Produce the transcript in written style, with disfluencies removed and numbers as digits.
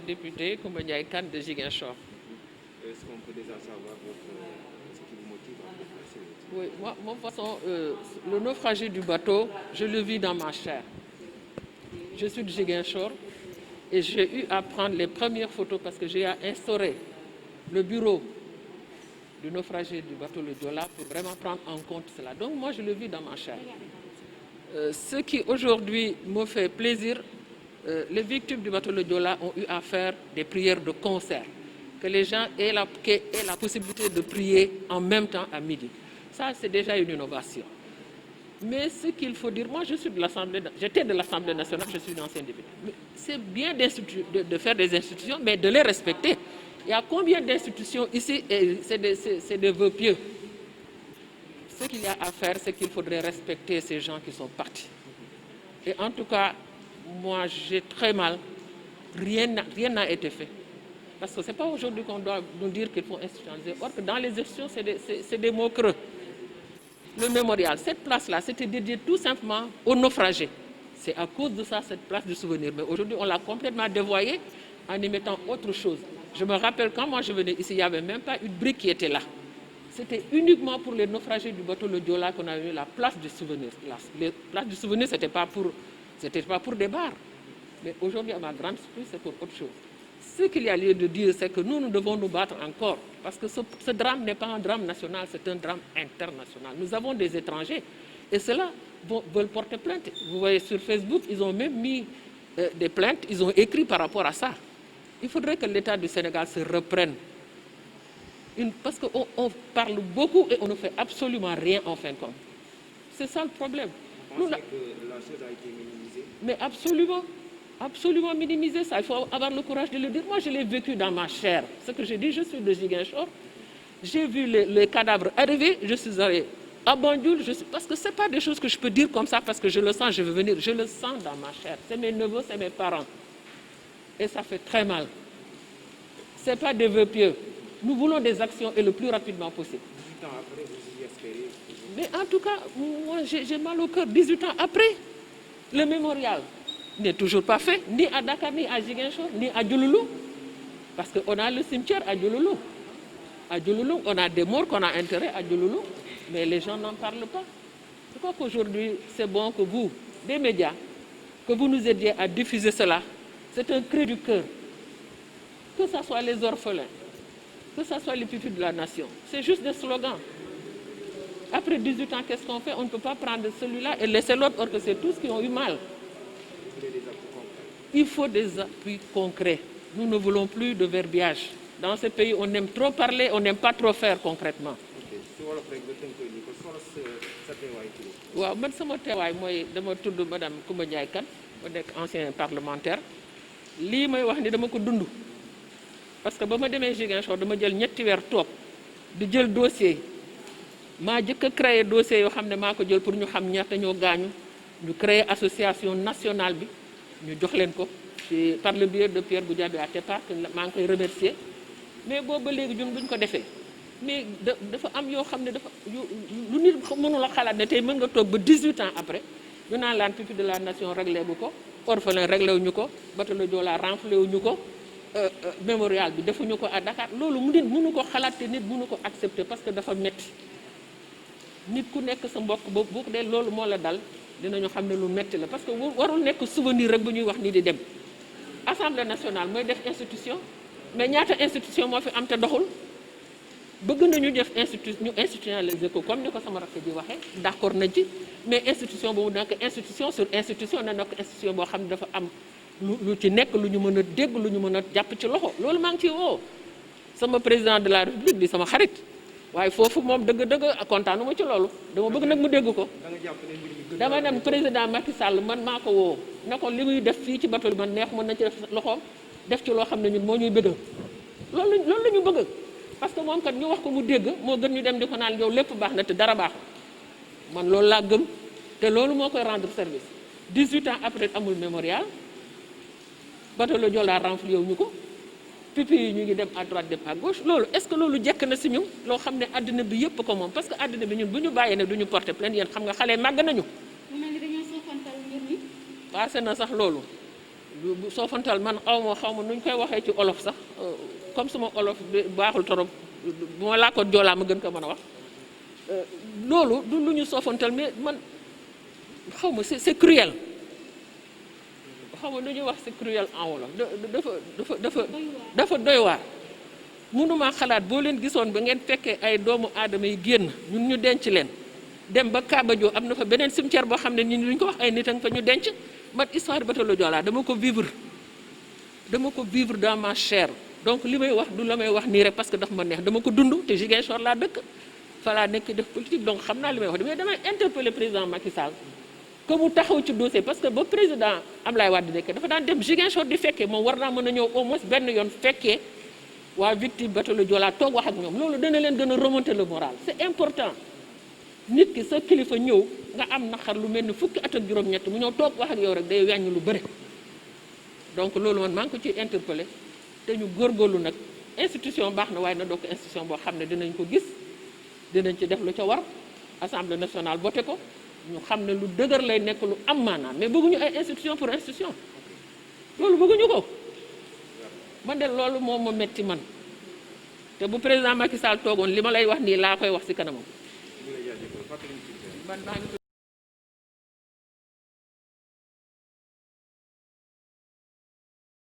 député Coumba Ndiaye Kane de Ziguinchor. Est-ce qu'on peut déjà savoir ce qui vous motive à déplacer? Oui, moi, de toute façon, le naufrage du bateau, je le vis dans ma chair. Je suis de Ziguinchor et j'ai eu à prendre les premières photos parce que j'ai instauré le bureau du naufragé du bateau le Joola pour vraiment prendre en compte cela. Donc moi, je le vis dans ma chair. Ce qui aujourd'hui me fait plaisir, les victimes du bateau le Joola ont eu à faire des prières de concert, que les gens aient la possibilité de prier en même temps à midi. Ça, c'est déjà une innovation. Mais ce qu'il faut dire, moi j'étais de l'Assemblée nationale, je suis une ancienne députée. C'est bien de faire des institutions, mais de les respecter. Il y a combien d'institutions ici et c'est des vœux pieux. Ce qu'il y a à faire, c'est qu'il faudrait respecter ces gens qui sont partis. Et en tout cas, moi j'ai très mal, rien n'a été fait. Parce que ce n'est pas aujourd'hui qu'on doit nous dire qu'il faut institutionnaliser. Or que dans les institutions, c'est des mots creux. Le mémorial, cette place-là, c'était dédié tout simplement aux naufragés. C'est à cause de ça, cette place du souvenir. Mais aujourd'hui, on l'a complètement dévoyée en y mettant autre chose. Je me rappelle quand moi je venais ici, il n'y avait même pas une brique qui était là. C'était uniquement pour les naufragés du bateau le Joola qu'on a eu la place du souvenir. La place du souvenir, ce n'était pas pour des bars. Mais aujourd'hui, à ma grande surprise, c'est pour autre chose. Ce qu'il y a lieu de dire, c'est que nous devons nous battre encore. Parce que ce drame n'est pas un drame national, c'est un drame international. Nous avons des étrangers et ceux-là veulent porter plainte. Vous voyez sur Facebook, ils ont même mis des plaintes, ils ont écrit par rapport à ça. Il faudrait que l'État du Sénégal se reprenne. Parce qu'on parle beaucoup et on ne fait absolument rien en fin de compte. C'est ça le problème. Vous pensez que la chose a été minimisée? Mais absolument minimiser ça. Il faut avoir le courage de le dire. Moi, je l'ai vécu dans ma chair. Ce que j'ai dit, je suis de Ziguinchor. J'ai vu les cadavres arriver. Je suis allé à Banjul. Parce que ce n'est pas des choses que je peux dire comme ça parce que je le sens, je veux venir. Je le sens dans ma chair. C'est mes neveux, c'est mes parents. Et ça fait très mal. Ce n'est pas des vœux pieux. Nous voulons des actions et le plus rapidement possible. 18 ans après, vous y espérez? Mais en tout cas, moi, j'ai mal au cœur. 18 ans après, le mémorial n'est toujours pas fait, ni à Dakar, ni à Ziguinchor, ni à Diouloulou. Parce qu'on a le cimetière à Diouloulou. À Diouloulou, on a des morts qu'on a enterrés à Diouloulou, mais les gens n'en parlent pas. Je crois qu'aujourd'hui, c'est bon que vous, des médias, que vous nous aidiez à diffuser cela. C'est un cri du cœur. Que ce soit les orphelins, que ce soit les pupilles de la nation. C'est juste des slogans. Après 18 ans, qu'est-ce qu'on fait? On ne peut pas prendre celui-là et laisser l'autre, or que c'est tous qui ont eu mal. Il faut des appuis concrets. Nous ne voulons plus de verbiage. Dans ce pays, on aime trop parler, on n'aime pas trop faire concrètement. waaw man sama teewaay mooy dama tudd madame Coumba Ndiaye Kane ma nekk ancien parlementaire lii may wax ni dama ko dund parce que ba ma demee Ziguinchor dama jël ñetti weer toog di jël dossier maa jëkk a créé dossier yoo xam ne maa ko jël pour ñu xam ñaata ñoo gaañu ñu créé association nationale bi ñu jox leen ko ci par le biais de Pierre Goudiaby Atepa maa ngi koy remercier mais boobu ba léegi ñun buñ ko defee mais dafa am yoo xam ne dafa lu nit mënul a xalaat ne tey mën nga toog ba 18 ans après ñu naan laan pupille de la nation réglé bu ko orphelin réglé wuñu ko bateau le Joola renflé wuñu ko mémorial bi defuñu ko à Dakar loolu nit mënu ko xalaat te nit mënu ko accepter parce que dafa metti nit ku nekk sa mbokk bu dee loolu moo la dal dinañu xam ne lu metti la parce que warul nekk souvenir rek bu ñuy wax ni di dem Assemblée nationale mooy def institution mais ñaata institution moo fi am te doxul bëgg nañu def ñu institutionnaliser ko comme ni ko sama rakk ji waxee d'accord nañ ci mais institution boobu nekk institution sur institution na nekk institution boo xam ne dafa am lu ci nekk lu ñu mën a dégg lu ñu mën a jàpp ci loxo loolu maa ngi ciy woo sama président de la république di sama xarit waaye foofu moom dëgg-dëgg kontaanuma ci loolu dama bëgg nag mu dégg ko dama dem président Macky Sall man maa ko woo ne ko li muy def fii ci bateau bi man neex mën na ci def loxoom def ci loo xam ne ñun moo ñuy bëggal loolu la ñu bëgg parce que moom kat ñu wax ko mu dégg moo gën ñu dem di ko naan yow lépp baax na te dara baaxul man loolu laa gëm te loolu moo koy rendre service 18 ans après amul mémorial bateau le Joola renflé yow ñu ko pupilles yi ñu ngi dem à droite dem à gauche loolu est-ce que loolu jekk na si ñun loo xam ne àddina bi yëpp ko moom parce que àddina bi ñun bu ñu bàyyee ne du ñu porter plainte yéen xam nga xale màgg nañu. mu mel ni dañoo soofantal mbir mi. passé na sax loolu bu soofantal man xaw ma nuñ koy waxee ci olof sax comme sama olof baaxul torop bu ma làkkoon joolaa ma gën ko mën a wax loolu du lu ñu soofantal mais man xaw ma c'est cruel xaw ma lu ñuy wax c'est cruel en wolof dafa doy waar mënuma xalaat boo leen gisoon ba ngeen fekkee ay doomu aadama yi génn ñun ñu denc leen dem ba Kabadio am na fa beneen cimetière boo xam ne ñun luñ ko wax ay nit a fa ñu denc man histoire bateau le Joola dama ko vivre dans ma chair donc li may wax du la may wax nii rek parce que daf ma neex dama ko dund te Ziguinchor laa dëkk fa laa nekk def politique donc xam naa li may wax mais damay interpeller président Macky Sall que mu taxaw ci dossier parce que ba président Ablaye Wade nekk dafa daan dem Ziguinchor di fekkee moom war naa mën a ñëw au moins benn yoon fekkee waa victime bateau le Joola toog wax ak ñoom loolu dana leen gën a remonter le moral c'est important nit ki sa kilifa ñëw nga am naqar lu mel ni fukki at ak juróom-ñett mu ñëw toog wax ak yow rek day wàññi lu bëri donc loolu man maa ngi ko ciy interpellé te ñu góorgóorlu nag institution baax na waaye na doog institution boo xam ne dinañ ko gis dinañ ci def lu ca war assemblée nationale voté ko ñu xam ne lu dëgër lay nekk lu am maanaam mais bëgguñu ay institution pour institution loolu bëgguñu ko man de loolu moo ma metti man te bu président Macky Sall toogoon li ma lay wax nii laa koy wax ci kanamam. man maa ngi